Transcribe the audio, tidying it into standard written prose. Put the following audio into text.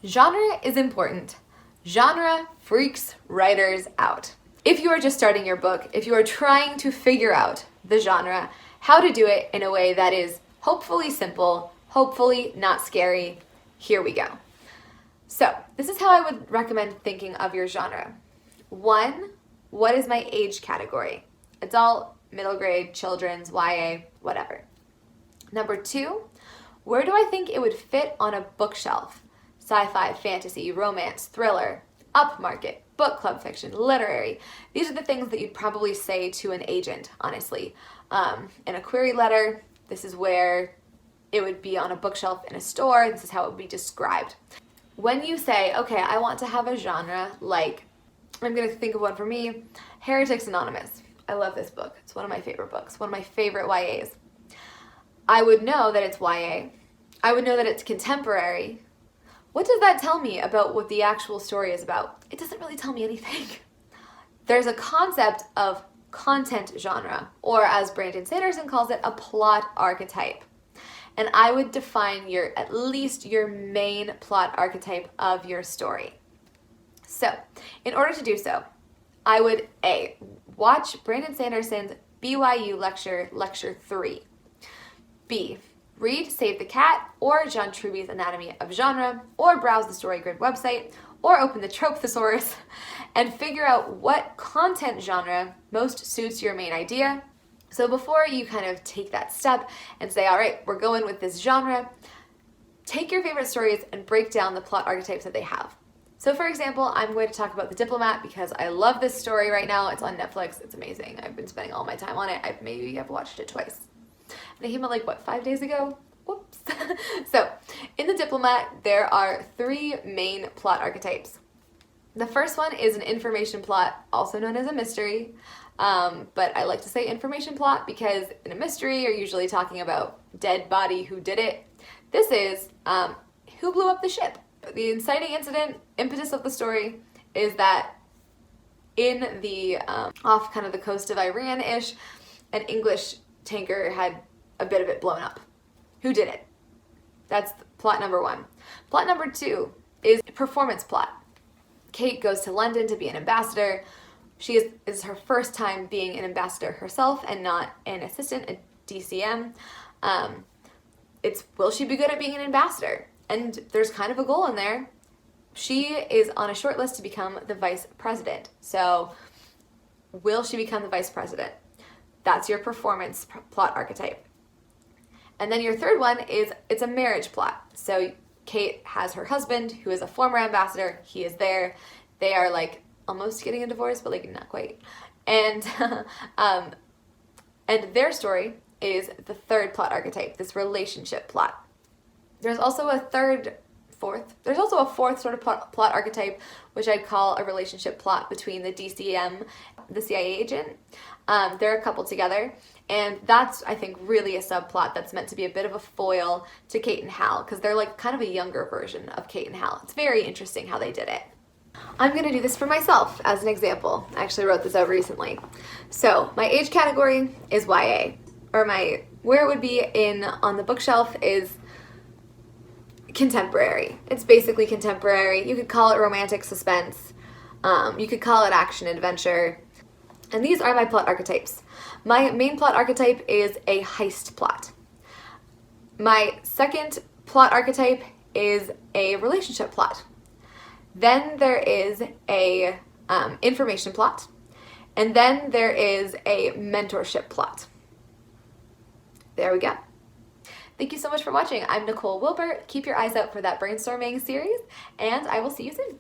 Genre is important. Genre freaks writers out. If you are just starting your book, if you are trying to figure out the genre, how to do it in a way that is hopefully simple, hopefully not scary, here we go. So this is how I would recommend thinking of your genre. 1, what is my age category? Adult, middle grade, children's, YA, whatever. Number 2, where do I think it would fit on a bookshelf? Sci-fi, fantasy, romance, thriller, upmarket, book club fiction, literary. These are the things that you'd probably say to an agent, honestly. In a query letter, this is where it would be on a bookshelf in a store. This is how it would be described. When you say, okay, I want to have a genre, like, I'm going to think of one for me, Heretics Anonymous. I love this book. It's one of my favorite books, one of my favorite YAs. I would know that it's YA. I would know that it's contemporary. What does that tell me about what the actual story is about? It doesn't really tell me anything. There's a concept of content genre, or as Brandon Sanderson calls it, a plot archetype. And I would define at least your main plot archetype of your story. So, in order to do so, I would A, watch Brandon Sanderson's BYU lecture, Lecture 3. B, read Save the Cat or John Truby's Anatomy of Genre, or browse the StoryGrid website, or open the Trope Thesaurus and figure out what content genre most suits your main idea. So before you kind of take that step and say, all right, we're going with this genre, take your favorite stories and break down the plot archetypes that they have. So for example, I'm going to talk about The Diplomat because I love this story right now. It's on Netflix. It's amazing. I've been spending all my time on it. I've watched it twice. And it came out 5 days ago? Whoops. So, in The Diplomat, there are 3 main plot archetypes. The first one is an information plot, also known as a mystery. But I like to say information plot because in a mystery, you're usually talking about dead body, who did it. This is who blew up the ship. The inciting incident, impetus of the story, is that in the off kind of the coast of Iran-ish, an English tanker had a bit of it blown up. Who did it? That's plot number 1. Plot number 2 is performance plot. Kate goes to London to be an ambassador. Is her first time being an ambassador herself and not an assistant, a DCM. Will she be good at being an ambassador? And there's kind of a goal in there. She is on a short list to become the vice president. So will she become the vice president? That's your performance plot archetype. And then your third one is it's a marriage plot. So Kate has her husband who is a former ambassador. He is there. They are almost getting a divorce, but not quite. And and their story is the third plot archetype, this relationship plot. There's also a fourth sort of plot archetype, which I'd call a relationship plot between the DCM, the CIA agent. They're a couple together, and that's, I think, really a subplot that's meant to be a bit of a foil to Kate and Hal, because they're kind of a younger version of Kate and Hal. It's very interesting how they did it. I'm going to do this for myself as an example. I actually wrote this out recently. So my age category is YA, or where it would be on the bookshelf is contemporary. It's basically contemporary. You could call it romantic suspense. You could call it action adventure. And these are my plot archetypes. My main plot archetype is a heist plot. My second plot archetype is a relationship plot. Then there is a information plot. And then there is a mentorship plot. There we go. Thank you so much for watching. I'm Nicole Wilbur. Keep your eyes out for that brainstorming series, and I will see you soon.